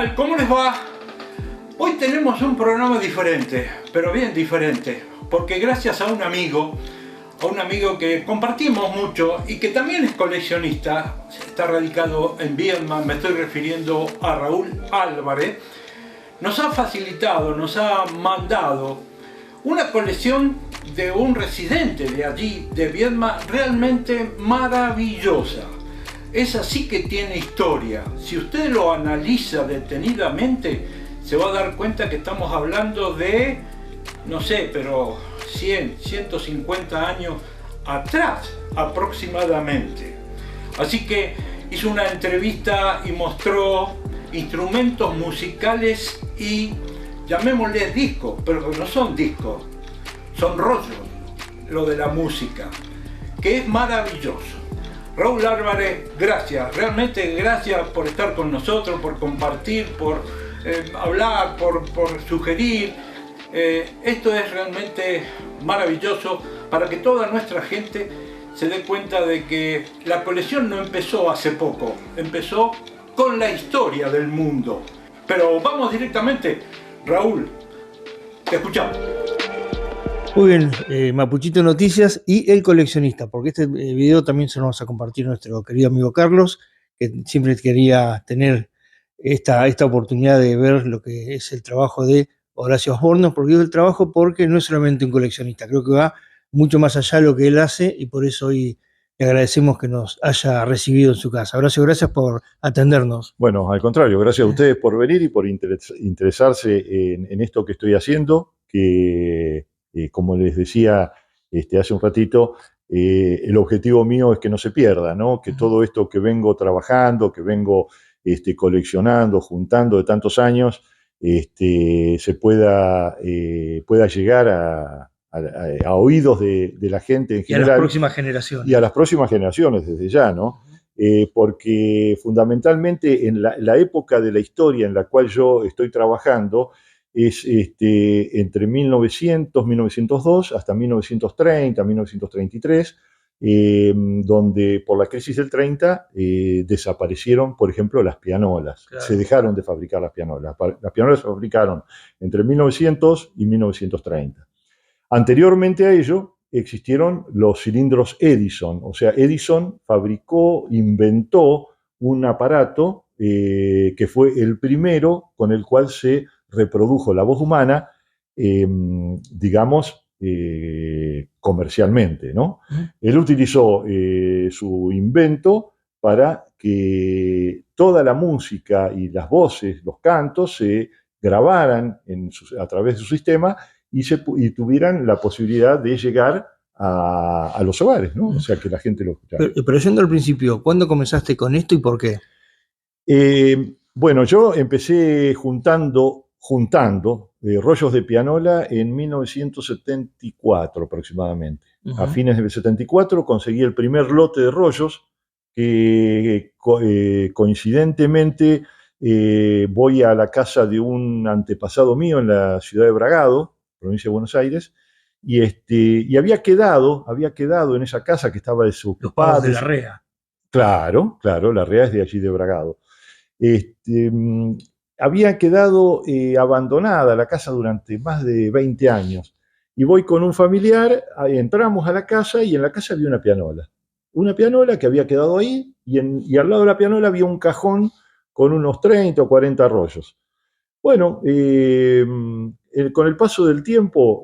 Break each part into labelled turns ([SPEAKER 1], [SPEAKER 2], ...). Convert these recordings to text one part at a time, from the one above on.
[SPEAKER 1] tal? ¿Cómo les va? Hoy tenemos un programa diferente, pero bien diferente, porque gracias a un amigo que compartimos mucho y que también es coleccionista, está radicado en Viedma, me estoy refiriendo a Raúl Álvarez, nos ha facilitado, nos ha mandado una colección de un residente de allí, de Viedma, realmente maravillosa. Esa sí que tiene historia. Si usted lo analiza detenidamente, se va a dar cuenta que estamos hablando de, no sé, pero 100, 150 años atrás aproximadamente. Así que hizo una entrevista y mostró instrumentos musicales y llamémosles discos, pero no son discos, son rollos, lo de la música, que es maravilloso. Raúl Álvarez, gracias, realmente gracias por estar con nosotros, por compartir, por hablar, por sugerir. Esto es realmente maravilloso para que toda nuestra gente se dé cuenta de que la colección no empezó hace poco, empezó con la historia del mundo. Pero vamos directamente, Raúl, te escuchamos.
[SPEAKER 2] Muy bien, Mapuchito Noticias y El Coleccionista, porque este video también se lo vamos a compartir a nuestro querido amigo Carlos, que siempre quería tener esta oportunidad de ver lo que es el trabajo de Horacio Osborno, porque digo el trabajo porque no es solamente un coleccionista, creo que va mucho más allá de lo que él hace y por eso hoy le agradecemos que nos haya recibido en su casa. Horacio, gracias por atendernos.
[SPEAKER 3] Bueno, al contrario, gracias a ustedes por venir y por interesarse en esto que estoy haciendo, que como les decía hace un ratito, el objetivo mío es que no se pierda, ¿no? Que todo esto que vengo trabajando, que vengo coleccionando, juntando de tantos años, se pueda llegar a oídos de la gente en general.
[SPEAKER 2] Y a las próximas generaciones.
[SPEAKER 3] Y a las próximas generaciones desde ya, ¿no? Porque fundamentalmente en la época de la historia en la cual yo estoy trabajando es entre 1900, 1902 hasta 1930, 1933, donde por la crisis del 30 desaparecieron, por ejemplo, las pianolas. Claro. Se dejaron de fabricar las pianolas. Las pianolas se fabricaron entre 1900 y 1930. Anteriormente a ello existieron los cilindros Edison, o sea, Edison inventó un aparato que fue el primero con el cual se reprodujo la voz humana, digamos, comercialmente, ¿no? Él utilizó su invento para que toda la música y las voces, los cantos, se grabaran a través de su sistema y tuvieran la posibilidad de llegar a los hogares, ¿no? O sea, que la gente lo escuchara.
[SPEAKER 2] Pero yendo al principio, ¿cuándo comenzaste con esto y por qué?
[SPEAKER 3] Bueno, yo empecé juntando rollos de pianola en 1974 aproximadamente. A fines del 74 conseguí el primer lote de rollos que coincidentemente voy a la casa de un antepasado mío en la ciudad de Bragado, provincia de Buenos Aires, y había quedado en esa casa que estaba desocupada.
[SPEAKER 2] Los padres de la REA.
[SPEAKER 3] Claro, la REA es de allí de Bragado. Había quedado abandonada la casa durante más de 20 años. Y voy con un familiar, entramos a la casa y en la casa había una pianola. Una pianola que había quedado ahí y al lado de la pianola había un cajón con unos 30 o 40 rollos. Bueno, con el paso del tiempo,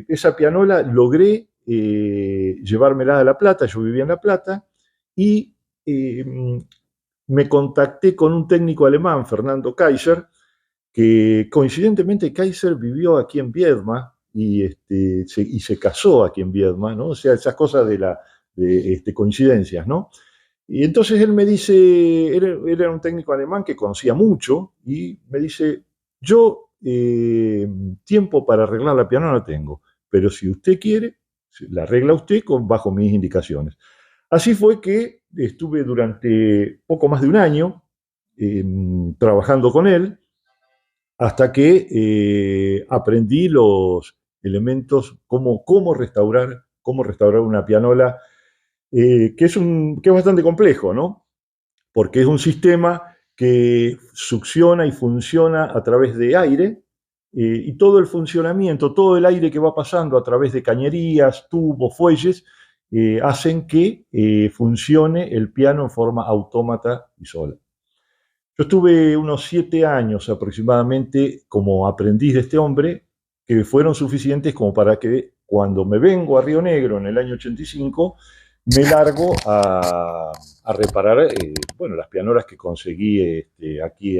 [SPEAKER 3] esa pianola logré llevármela a La Plata, yo vivía en La Plata, y me contacté con un técnico alemán, Fernando Kaiser, que coincidentemente Kaiser vivió aquí en Viedma y se casó aquí en Viedma, ¿no? O sea, esas cosas de coincidencias, ¿no? Y entonces él me dice, era un técnico alemán que conocía mucho, y me dice, yo tiempo para arreglar la pianola no tengo, pero si usted quiere, la arregla usted bajo mis indicaciones. Así fue que estuve durante poco más de un año trabajando con él, hasta que aprendí los elementos, cómo restaurar una pianola, que es bastante complejo, ¿no? Porque es un sistema que succiona y funciona a través de aire, y todo el funcionamiento, todo el aire que va pasando a través de cañerías, tubos, fuelles, hacen que funcione el piano en forma autómata y sola. Yo estuve unos 7 años aproximadamente como aprendiz de este hombre, que fueron suficientes como para que cuando me vengo a Río Negro en el año 85, me largo a reparar bueno, las pianolas que conseguí aquí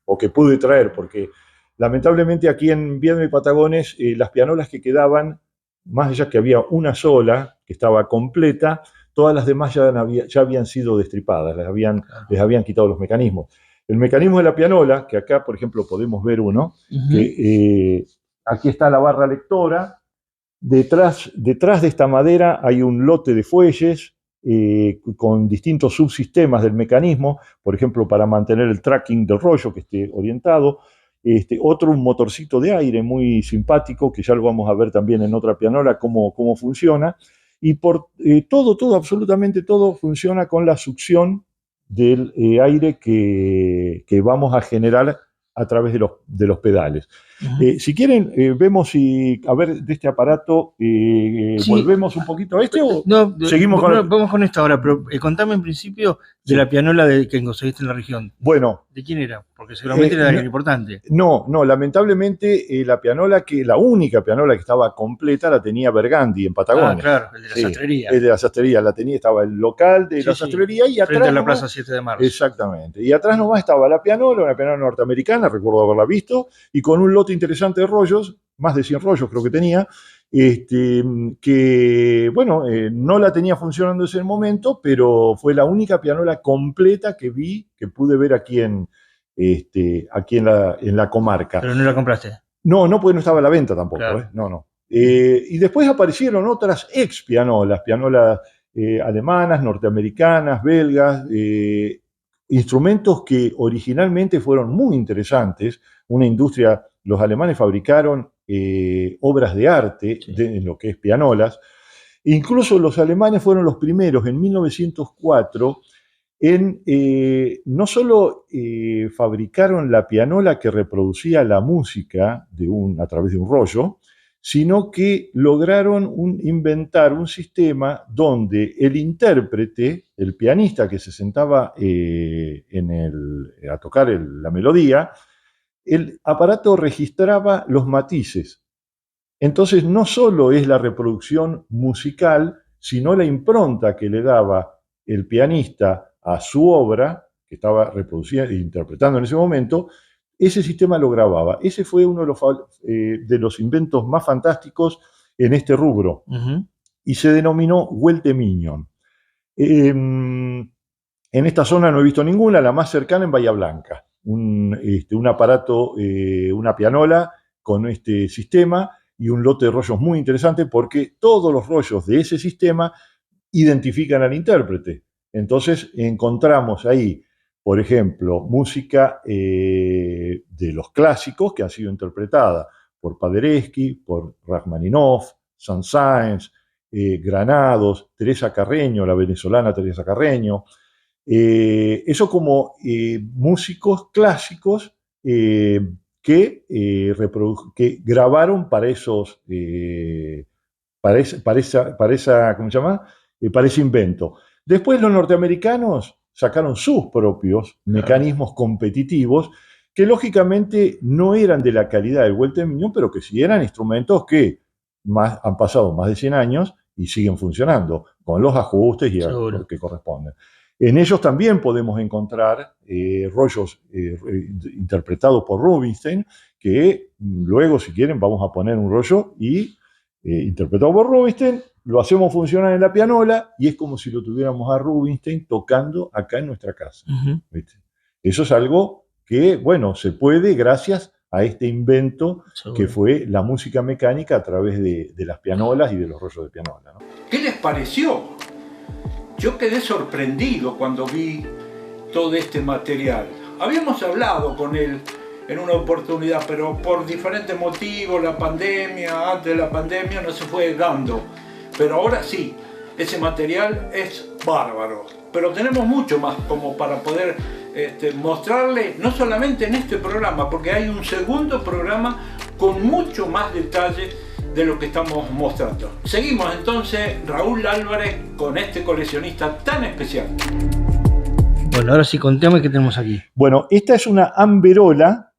[SPEAKER 3] o que pude traer, porque lamentablemente aquí en Viedma y Patagones las pianolas que quedaban, más allá que había una sola que estaba completa, todas las demás ya habían sido destripadas, les habían quitado los mecanismos. El mecanismo de la pianola, que acá, por ejemplo, podemos ver uno, que aquí está la barra lectora. Detrás de esta madera hay un lote de fuelles con distintos subsistemas del mecanismo, por ejemplo, para mantener el tracking del rollo que esté orientado. Un motorcito de aire muy simpático, que ya lo vamos a ver también en otra pianola, cómo funciona. Y absolutamente todo funciona con la succión del aire que vamos a generar a través de los pedales. Si quieren, vemos a ver, de este aparato, sí. ¿Volvemos un poquito a o seguimos
[SPEAKER 2] vamos con esto ahora, pero contame en principio de la pianola que conseguiste en la región.
[SPEAKER 3] Bueno.
[SPEAKER 2] ¿De quién era? Porque seguramente era importante.
[SPEAKER 3] No, lamentablemente la única pianola que estaba completa la tenía Bergandi en Patagonia.
[SPEAKER 2] Ah, claro, el de la sastrería.
[SPEAKER 3] El de la sastrería, estaba el local de la sastrería y atrás.
[SPEAKER 2] Frente a la Plaza 7 de Marzo.
[SPEAKER 3] Exactamente. Y atrás nomás estaba la pianola, una pianola norteamericana, recuerdo haberla visto, y con un lote interesante de rollos, más de 100 rollos creo que tenía, que, bueno, no la tenía funcionando en ese momento, pero fue la única pianola completa que pude ver aquí en la comarca.
[SPEAKER 2] ¿Pero no la compraste?
[SPEAKER 3] No, porque no estaba a la venta tampoco.
[SPEAKER 2] Claro.
[SPEAKER 3] No. Y después aparecieron otras pianolas alemanas, norteamericanas, belgas, instrumentos que originalmente fueron muy interesantes. Una industria, los alemanes fabricaron obras de arte en lo que es pianolas. Incluso los alemanes fueron los primeros en 1904 no solo fabricaron la pianola que reproducía la música a través de un rollo, sino que lograron inventar un sistema donde el intérprete, el pianista que se sentaba a tocar la melodía, el aparato registraba los matices. Entonces no solo es la reproducción musical, sino la impronta que le daba el pianista a su obra, que estaba reproduciendo e interpretando en ese momento, ese sistema lo grababa. Ese fue uno de los inventos más fantásticos en este rubro. Y se denominó Huelte Mignon. En esta zona no he visto ninguna, la más cercana en Bahía Blanca. Un aparato, una pianola con este sistema y un lote de rollos muy interesante porque todos los rollos de ese sistema identifican al intérprete. Entonces encontramos ahí, por ejemplo, música de los clásicos que han sido interpretada por Paderewski, por Rachmaninoff, Saint-Saëns, Granados, Teresa Carreño, la venezolana Teresa Carreño. Eso como músicos clásicos que grabaron para esos, para esa, ¿cómo se llama? Para ese invento. Después los norteamericanos sacaron sus propios mecanismos competitivos que lógicamente no eran de la calidad del Huelte Mignon, pero que sí eran instrumentos que han pasado más de 100 años y siguen funcionando, con los ajustes y lo que corresponden. En ellos también podemos encontrar rollos interpretados por Rubinstein, que luego, si quieren, vamos a poner un rollo y interpretado por Rubinstein, lo hacemos funcionar en la pianola y es como si lo tuviéramos a Rubinstein tocando acá en nuestra casa. ¿Viste? Eso es algo que, bueno, se puede gracias a este invento que fue la música mecánica a través de las pianolas y de los rollos de pianola, ¿no?
[SPEAKER 1] ¿Qué les pareció? Yo quedé sorprendido cuando vi todo este material. Habíamos hablado con él en una oportunidad, pero por diferentes motivos, antes de la pandemia no se fue dando. Pero ahora sí, ese material es bárbaro. Pero tenemos mucho más como para poder mostrarle, no solamente en este programa, porque hay un segundo programa con mucho más detalle de lo que estamos mostrando. Seguimos entonces, Raúl Álvarez, con este coleccionista tan especial.
[SPEAKER 2] Bueno, ahora sí, contame qué tenemos aquí.
[SPEAKER 3] Bueno, esta es una Amberola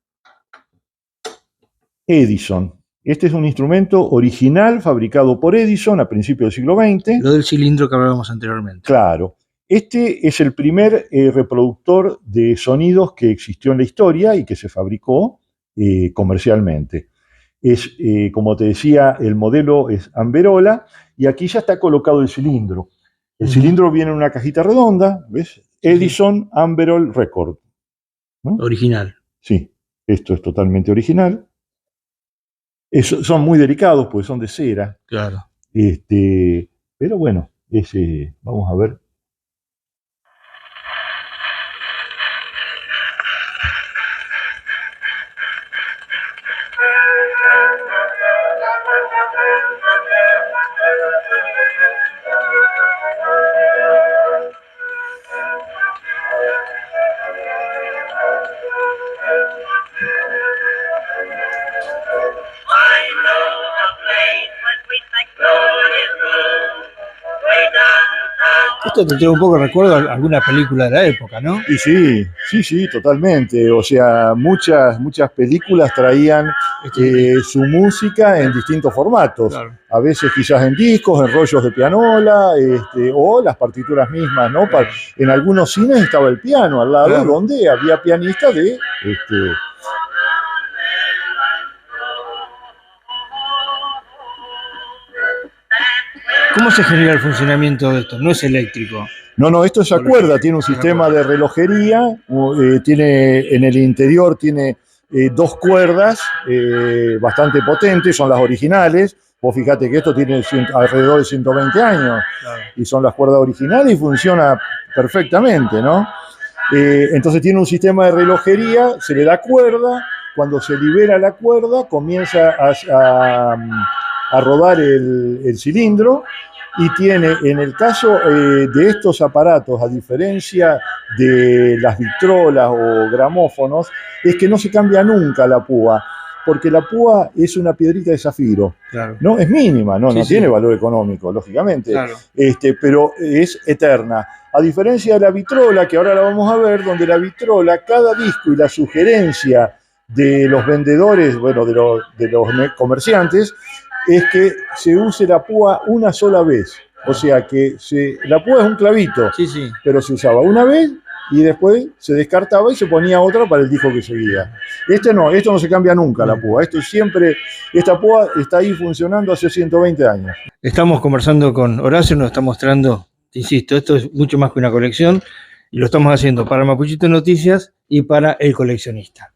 [SPEAKER 3] Edison. Este es un instrumento original fabricado por Edison a principios del siglo XX.
[SPEAKER 2] Lo del cilindro que hablábamos anteriormente.
[SPEAKER 3] Claro. Este es el primer reproductor de sonidos que existió en la historia y que se fabricó comercialmente. Es, como te decía, el modelo es Amberola y aquí ya está colocado el cilindro. El cilindro viene en una cajita redonda, ¿ves? Edison Amberol Record, ¿no?
[SPEAKER 2] Original.
[SPEAKER 3] Sí, esto es totalmente original. Son muy delicados porque son de cera.
[SPEAKER 2] Claro.
[SPEAKER 3] Pero bueno, vamos a ver.
[SPEAKER 2] Esto te tiene un poco recuerdo a alguna película de la época, ¿no?
[SPEAKER 3] Y sí, totalmente. O sea, muchas películas traían su música en distintos formatos. Claro. A veces quizás en discos, en rollos de pianola, o las partituras mismas, ¿no? Claro. En algunos cines estaba el piano al lado, claro, donde había pianistas de...
[SPEAKER 2] ¿Cómo se genera el funcionamiento de esto? No es eléctrico.
[SPEAKER 3] No, esto es a cuerda, tiene un sistema de relojería, tiene en el interior tiene 2 cuerdas bastante potentes, son las originales. Vos fíjate que esto tiene alrededor de 120 años, claro, y son las cuerdas originales y funciona perfectamente, ¿no? Entonces tiene un sistema de relojería, se le da cuerda, cuando se libera la cuerda comienza a rodar el cilindro. Y tiene, en el caso de estos aparatos, a diferencia de las vitrolas o gramófonos, es que no se cambia nunca la púa, porque la púa es una piedrita de zafiro, claro, ¿no? Es mínima, no tiene valor económico, lógicamente, claro, pero es eterna. A diferencia de la vitrola, que ahora la vamos a ver, donde la vitrola, cada disco y la sugerencia de los vendedores, bueno, de los comerciantes, es que se use la púa una sola vez. O sea que la púa es un clavito, pero se usaba una vez y después se descartaba y se ponía otra para el disco que seguía. Esto no se cambia nunca, la púa. Esta púa está ahí funcionando hace 120 años.
[SPEAKER 2] Estamos conversando con Horacio, nos está mostrando, insisto, esto es mucho más que una colección y lo estamos haciendo para Mapuchito Noticias y para El Coleccionista.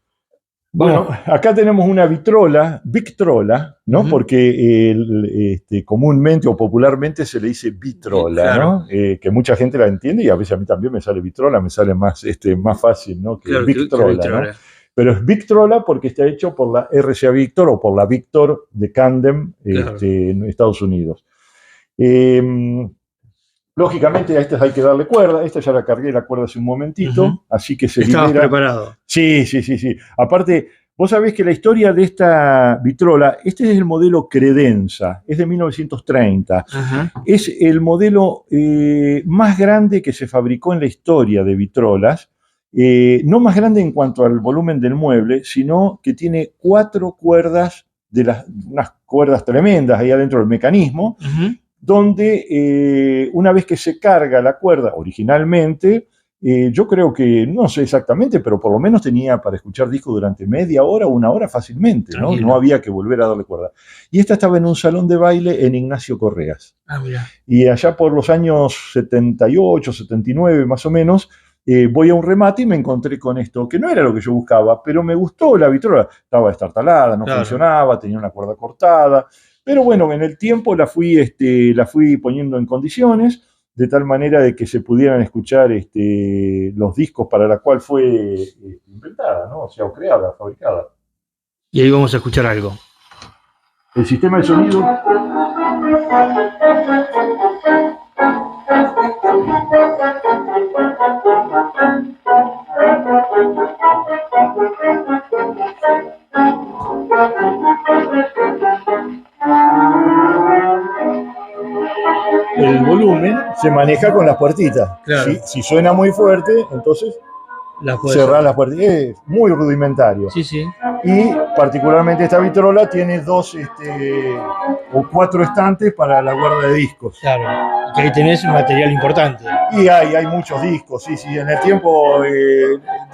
[SPEAKER 3] Bueno, acá tenemos una victrola, ¿no? Porque comúnmente o popularmente se le dice vitrola, claro, ¿no? Que mucha gente la entiende y a veces a mí también me sale vitrola, me sale más fácil, ¿no? Que claro, victrola, ¿no? Pero es victrola porque está hecho por la RCA Victor o por la Victor de Camden, claro, en Estados Unidos. Lógicamente a estas hay que darle cuerda. Esta ya la cargué la cuerda hace un momentito, así que se libera.
[SPEAKER 2] ¿Estabas preparado?
[SPEAKER 3] Sí. Aparte, vos sabés que la historia de esta vitrola, este es el modelo Credenza, es de 1930. Ajá. Es el modelo más grande que se fabricó en la historia de vitrolas. No más grande en cuanto al volumen del mueble, sino que tiene 4 cuerdas, unas cuerdas tremendas ahí adentro del mecanismo, donde una vez que se carga la cuerda originalmente, yo creo que, no sé exactamente, pero por lo menos tenía para escuchar discos durante media hora o una hora fácilmente, ¿no? No había que volver a darle cuerda. Y esta estaba en un salón de baile en Ignacio Correas. Mira. Y allá por los años 78, 79 más o menos, voy a un remate y me encontré con esto, que no era lo que yo buscaba, pero me gustó la vitrola. Estaba destartalada, no funcionaba, tenía una cuerda cortada. Pero bueno, en el tiempo la fui poniendo en condiciones, de tal manera de que se pudieran escuchar los discos para la cual fue inventada, ¿no? O sea, o creada, fabricada.
[SPEAKER 2] Y ahí vamos a escuchar algo.
[SPEAKER 3] El sistema de sonido... El volumen se maneja con las puertitas.
[SPEAKER 2] Claro.
[SPEAKER 3] Si suena muy fuerte, entonces cerrar las puertitas. Es muy rudimentario.
[SPEAKER 2] Sí, sí.
[SPEAKER 3] Y particularmente esta vitrola tiene 2 o 4 estantes para la guarda de discos.
[SPEAKER 2] Claro. Y que ahí tenés material importante.
[SPEAKER 3] Y hay muchos discos, sí. En el tiempo,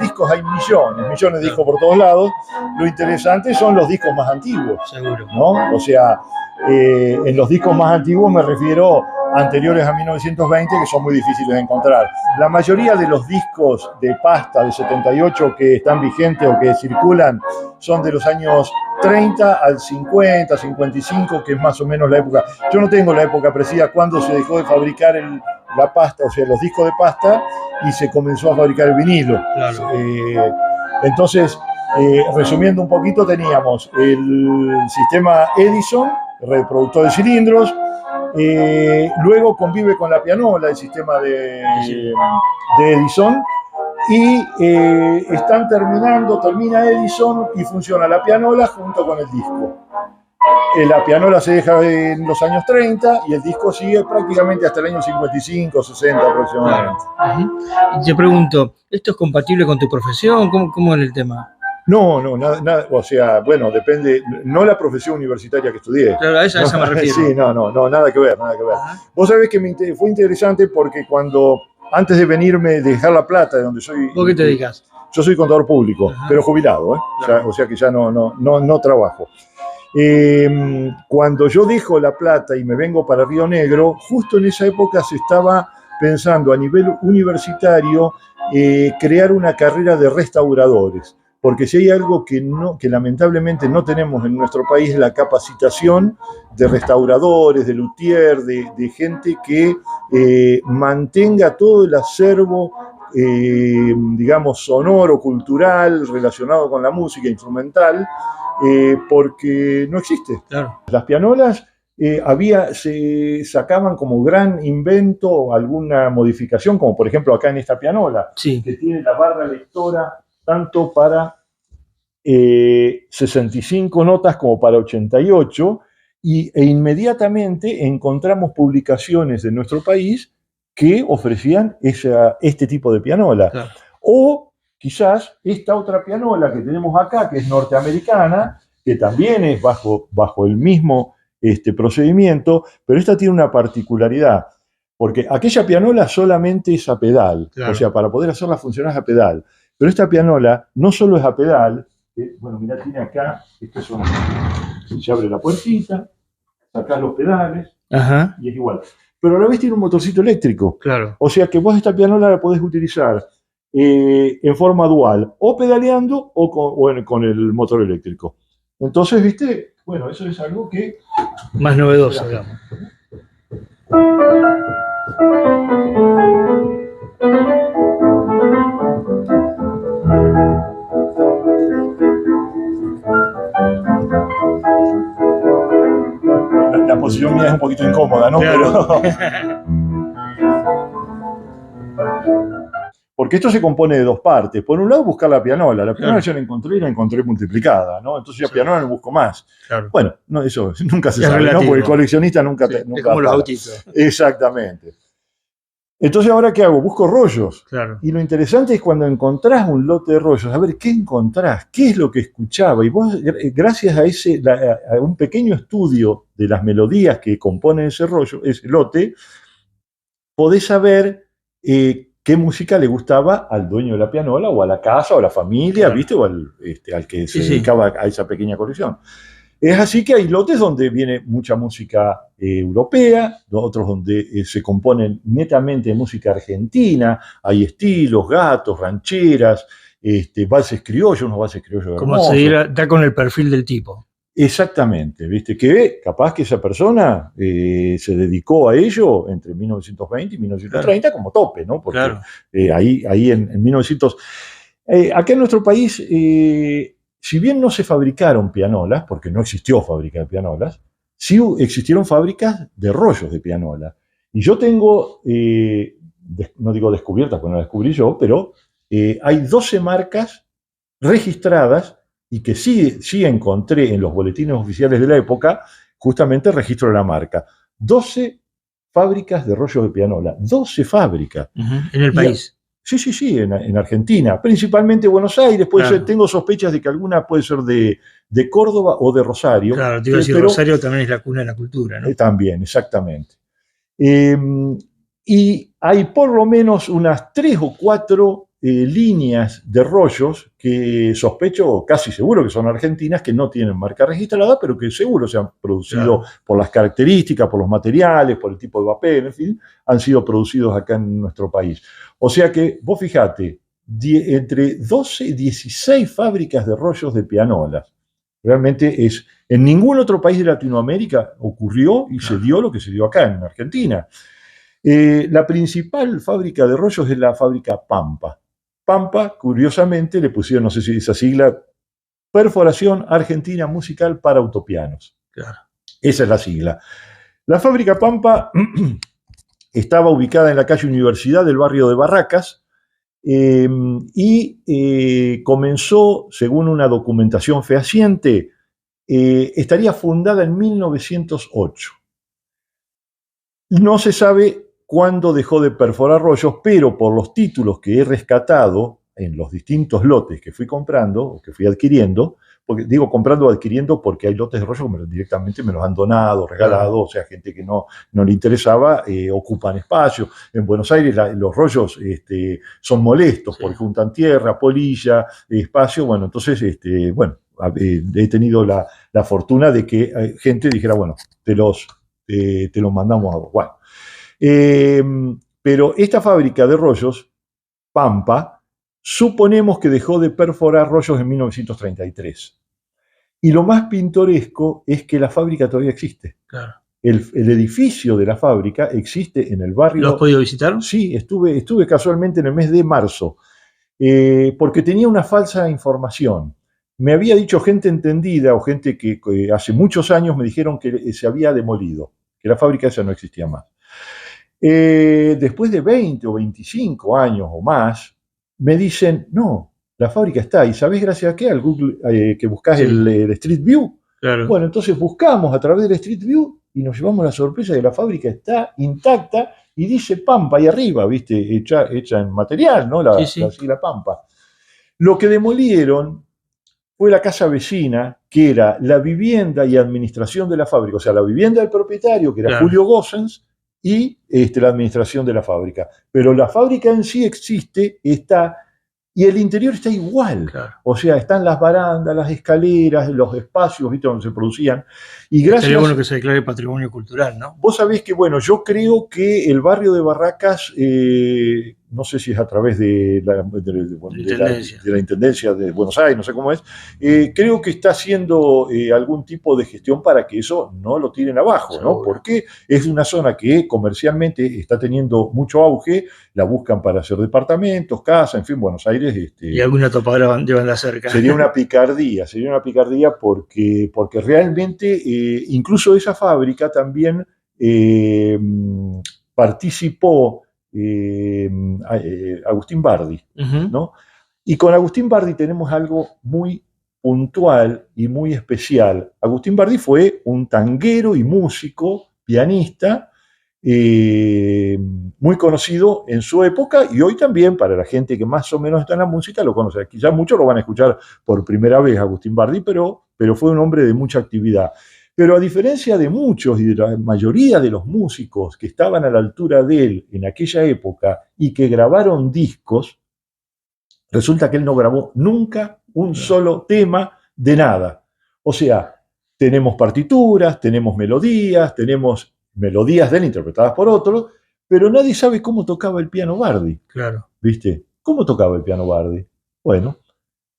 [SPEAKER 3] discos hay millones de discos por todos lados. Lo interesante son los discos más antiguos.
[SPEAKER 2] Seguro.
[SPEAKER 3] ¿No? O sea, en los discos más antiguos me refiero anteriores a 1920, que son muy difíciles de encontrar. La mayoría de los discos de pasta de 78 que están vigentes o que circulan son de los años 30 al 50, 55, que es más o menos la época. Yo no tengo la época precisa cuando se dejó de fabricar la pasta, o sea, los discos de pasta, y se comenzó a fabricar el vinilo.
[SPEAKER 2] Claro.
[SPEAKER 3] Entonces, resumiendo un poquito, teníamos el sistema Edison, reproductor de cilindros. Luego convive con la pianola, el sistema de Edison, y termina Edison y funciona la pianola junto con el disco. La pianola se deja en los años 30 y el disco sigue prácticamente hasta el año 55, 60 aproximadamente.
[SPEAKER 2] Y te pregunto, ¿esto es compatible con tu profesión? ¿Cómo es el tema?
[SPEAKER 3] No, nada, o sea, bueno, depende, no la profesión universitaria que estudié.
[SPEAKER 2] Claro, a esa me refiero.
[SPEAKER 3] Sí, no, nada que ver. Vos sabés que fue interesante porque antes de venirme, de dejar La Plata, de donde soy...
[SPEAKER 2] ¿Por qué te dedicas?
[SPEAKER 3] Yo soy contador público, pero jubilado,
[SPEAKER 2] Claro.
[SPEAKER 3] O sea que ya no trabajo. Cuando yo dejo La Plata y me vengo para Río Negro, justo en esa época se estaba pensando a nivel universitario crear una carrera de restauradores. Porque si hay algo que lamentablemente no tenemos en nuestro país, es la capacitación de restauradores, de luthier, de gente que mantenga todo el acervo, digamos, sonoro, cultural, relacionado con la música instrumental, porque no existe.
[SPEAKER 2] Claro.
[SPEAKER 3] Las pianolas se sacaban como gran invento alguna modificación, como por ejemplo acá en esta pianola,
[SPEAKER 2] Sí.
[SPEAKER 3] que tiene la barra lectora tanto para 65 notas como para 88, e inmediatamente encontramos publicaciones de nuestro país que ofrecían este tipo de pianola.
[SPEAKER 2] Claro.
[SPEAKER 3] O quizás esta otra pianola que tenemos acá, que es norteamericana, que también es bajo el mismo procedimiento, pero esta tiene una particularidad, porque aquella pianola solamente es a pedal,
[SPEAKER 2] Claro.
[SPEAKER 3] O sea, para poder hacerla funcionar a pedal. Pero esta pianola no solo es a pedal, bueno, mirá, tiene acá, se abre la puertita, sacás los pedales,
[SPEAKER 2] Ajá.
[SPEAKER 3] y es igual. Pero a la vez tiene un motorcito eléctrico.
[SPEAKER 2] Claro.
[SPEAKER 3] O sea que vos esta pianola la podés utilizar en forma dual, o pedaleando o con el motor eléctrico. Entonces, viste, bueno, eso es algo que...
[SPEAKER 2] Más novedoso, digamos.
[SPEAKER 3] La posición mía es un poquito incómoda, ¿no?
[SPEAKER 2] Claro.
[SPEAKER 3] Pero... Porque esto se compone de 2 partes. Por un lado, buscar la pianola. La pianola ya la encontré multiplicada, ¿no? Entonces ya pianola no busco más.
[SPEAKER 2] Claro.
[SPEAKER 3] Bueno, no, eso nunca se
[SPEAKER 2] Es
[SPEAKER 3] sabe,
[SPEAKER 2] relativo.
[SPEAKER 3] ¿no? Porque el coleccionista nunca...
[SPEAKER 2] Sí,
[SPEAKER 3] nunca
[SPEAKER 2] es como los
[SPEAKER 3] para.
[SPEAKER 2] autitos.
[SPEAKER 3] Exactamente. Entonces, ¿ahora qué hago? Busco rollos.
[SPEAKER 2] Claro.
[SPEAKER 3] Y lo interesante es cuando encontrás un lote de rollos, a ver, ¿qué encontrás? ¿Qué es lo que escuchaba? Y vos, gracias a un pequeño estudio de las melodías que componen ese rollo, ese lote, podés saber qué música le gustaba al dueño de la pianola, o a la casa, o a la familia,
[SPEAKER 2] Claro.
[SPEAKER 3] ¿viste? O al que se
[SPEAKER 2] Sí.
[SPEAKER 3] dedicaba a esa pequeña colección. Es así que hay lotes donde viene mucha música europea, otros donde se componen netamente de música argentina, hay estilos, gatos, rancheras, valses criollos, unos valses criollos
[SPEAKER 2] Como
[SPEAKER 3] hermosos.
[SPEAKER 2] se dirá, da con el perfil del tipo.
[SPEAKER 3] Exactamente, ¿viste? Que capaz que esa persona se dedicó a ello entre 1920 y 1930 como tope, ¿no? Porque
[SPEAKER 2] Claro.
[SPEAKER 3] ahí en 1900... acá en nuestro país... si bien no se fabricaron pianolas, porque no existió fábrica de pianolas, sí existieron fábricas de rollos de pianola. Y yo tengo, no digo descubiertas, porque no las descubrí yo, pero hay 12 marcas registradas y que sí encontré en los boletines oficiales de la época, justamente el registro de la marca. 12 fábricas de rollos de pianola, 12 fábricas.
[SPEAKER 2] En el país.
[SPEAKER 3] Sí, en Argentina, principalmente Buenos Aires, puede ser, tengo sospechas de que alguna puede ser de Córdoba o de Rosario.
[SPEAKER 2] Claro, te iba a decir, pero Rosario también es la cuna de la cultura, ¿no?
[SPEAKER 3] También, exactamente. Y hay por lo menos unas 3 o 4 líneas de rollos que sospecho, casi seguro que son argentinas, que no tienen marca registrada, pero que seguro se han producido por las características, por los materiales, por el tipo de papel, en fin, han sido producidos acá en nuestro país. O sea que, vos fijate, entre 12 y 16 fábricas de rollos de pianolas. Realmente en ningún otro país de Latinoamérica ocurrió y se dio lo que se dio acá en Argentina. La principal fábrica de rollos es la fábrica Pampa. Pampa, curiosamente, le pusieron, no sé si esa sigla, Perforación Argentina Musical para Autopianos.
[SPEAKER 2] Claro.
[SPEAKER 3] Esa es la sigla. La fábrica Pampa estaba ubicada en la calle Universidad del barrio de Barracas y comenzó, según una documentación fehaciente, estaría fundada en 1908. No se sabe cuándo dejó de perforar rollos, pero por los títulos que he rescatado en los distintos lotes que fui comprando o que fui adquiriendo, porque digo comprando o adquiriendo porque hay lotes de rollos que directamente me los han donado, regalado, o sea, gente que no le interesaba, ocupan espacio. En Buenos Aires los rollos son molestos porque juntan tierra, polilla, espacio, bueno, entonces, he tenido la fortuna de que gente dijera, bueno, te los mandamos a vos. Bueno. Pero esta fábrica de rollos, Pampa, suponemos que dejó de perforar rollos en 1933. Y lo más pintoresco es que la fábrica todavía existe.
[SPEAKER 2] Claro.
[SPEAKER 3] El edificio de la fábrica existe en el barrio.
[SPEAKER 2] ¿Lo has podido visitar?
[SPEAKER 3] Sí, estuve casualmente en el mes de marzo, porque tenía una falsa información. Me había dicho gente entendida o gente que hace muchos años me dijeron que se había demolido, que la fábrica esa no existía más. Después de 20 o 25 años o más, me dicen, no, la fábrica está. ¿Y sabés gracias a qué? Al Google, que buscás el Street View.
[SPEAKER 2] Claro.
[SPEAKER 3] Bueno, entonces buscamos a través del Street View y nos llevamos la sorpresa de que la fábrica está intacta y dice Pampa ahí arriba, ¿viste? Hecha en material, ¿no? La sigla Pampa. Lo que demolieron fue la casa vecina, que era la vivienda y administración de la fábrica, o sea, la vivienda del propietario, que era Julio Gossens, y la administración de la fábrica. Pero la fábrica en sí existe, está, y el interior está igual. Claro. O sea, están las barandas, las escaleras, los espacios, ¿viste? Donde se producían. Y gracias,
[SPEAKER 2] sería bueno que se declare patrimonio cultural, ¿no?
[SPEAKER 3] Vos sabés que, bueno, yo creo que el barrio de Barracas, no sé si es a través de la Intendencia de Buenos Aires, no sé cómo es, creo que está haciendo algún tipo de gestión para que eso no lo tiren abajo, ¿no? Porque es una zona que comercialmente está teniendo mucho auge, la buscan para hacer departamentos, casas, en fin, Buenos Aires.
[SPEAKER 2] Y alguna topadora de banda cerca.
[SPEAKER 3] Sería una picardía porque realmente, incluso esa fábrica también participó Agustín Bardi, ¿no? Y con Agustín Bardi tenemos algo muy puntual y muy especial. Agustín Bardi fue un tanguero y músico, pianista, muy conocido en su época y hoy también para la gente que más o menos está en la música lo conoce. Quizás muchos lo van a escuchar por primera vez, Agustín Bardi, pero fue un hombre de mucha actividad. Pero a diferencia de muchos y de la mayoría de los músicos que estaban a la altura de él en aquella época y que grabaron discos, resulta que él no grabó nunca un solo tema de nada. O sea, tenemos partituras, tenemos melodías de él interpretadas por otros, pero nadie sabe cómo tocaba el piano Bardi.
[SPEAKER 2] Claro.
[SPEAKER 3] ¿Viste? ¿Cómo tocaba el piano Bardi? Bueno,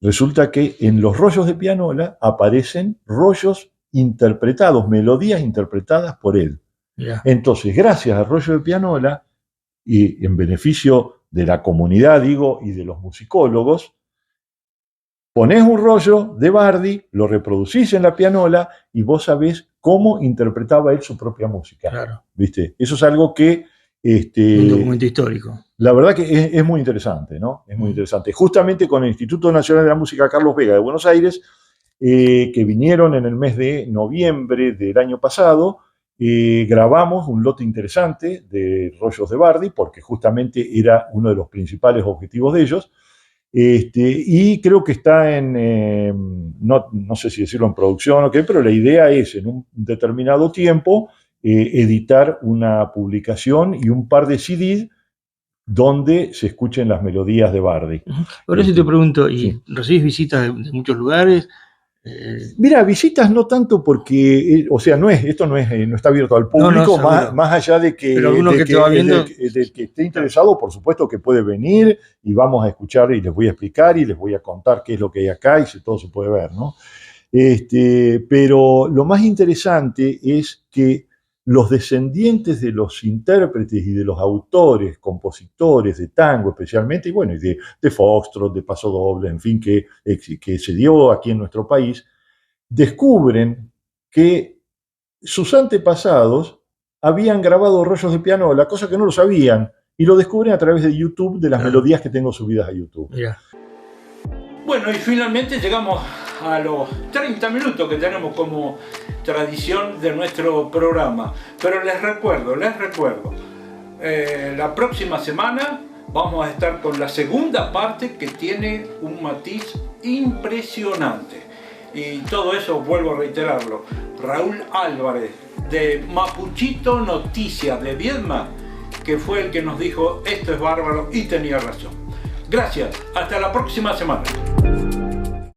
[SPEAKER 3] resulta que en los rollos de pianola aparecen rollos interpretados, melodías interpretadas por él.
[SPEAKER 2] Yeah.
[SPEAKER 3] Entonces, gracias al rollo de pianola, y en beneficio de la comunidad, digo, y de los musicólogos, ponés un rollo de Bardi, lo reproducís en la pianola y vos sabés cómo interpretaba él su propia música.
[SPEAKER 2] Claro.
[SPEAKER 3] ¿Viste? Eso es algo que
[SPEAKER 2] Un documento histórico.
[SPEAKER 3] La verdad que es muy interesante, ¿no? Es muy interesante. Justamente con el Instituto Nacional de la Música Carlos Vega de Buenos Aires, que vinieron en el mes de noviembre del año pasado, grabamos un lote interesante de rollos de Bardi, porque justamente era uno de los principales objetivos de ellos. Y creo que está no sé si decirlo en producción o qué, pero la idea es en un determinado tiempo editar una publicación y un par de CDs donde se escuchen las melodías de Bardi.
[SPEAKER 2] Ahora sí te pregunto, ¿y sí, recibís visitas de muchos lugares?
[SPEAKER 3] Mira, visitas no tanto porque, o sea, esto no está abierto al público, más allá de que, del que esté interesado, por supuesto que puede venir y vamos a escuchar y les voy a explicar y les voy a contar qué es lo que hay acá y si todo se puede ver, ¿no? Pero lo más interesante es que los descendientes de los intérpretes y de los autores, compositores de tango especialmente, y bueno, y de foxtrot, de pasodoble, en fin, que se dio aquí en nuestro país, descubren que sus antepasados habían grabado rollos de pianola, cosa que no lo sabían, y lo descubren a través de YouTube, de las melodías que tengo subidas a YouTube.
[SPEAKER 1] Mira. Bueno, y finalmente llegamos a los 30 minutos que tenemos como tradición de nuestro programa. Pero les recuerdo, la próxima semana vamos a estar con la segunda parte que tiene un matiz impresionante. Y todo eso, vuelvo a reiterarlo, Raúl Álvarez de Mapuchito Noticias de Viedma, que fue el que nos dijo esto es bárbaro y tenía razón. Gracias, hasta la próxima semana.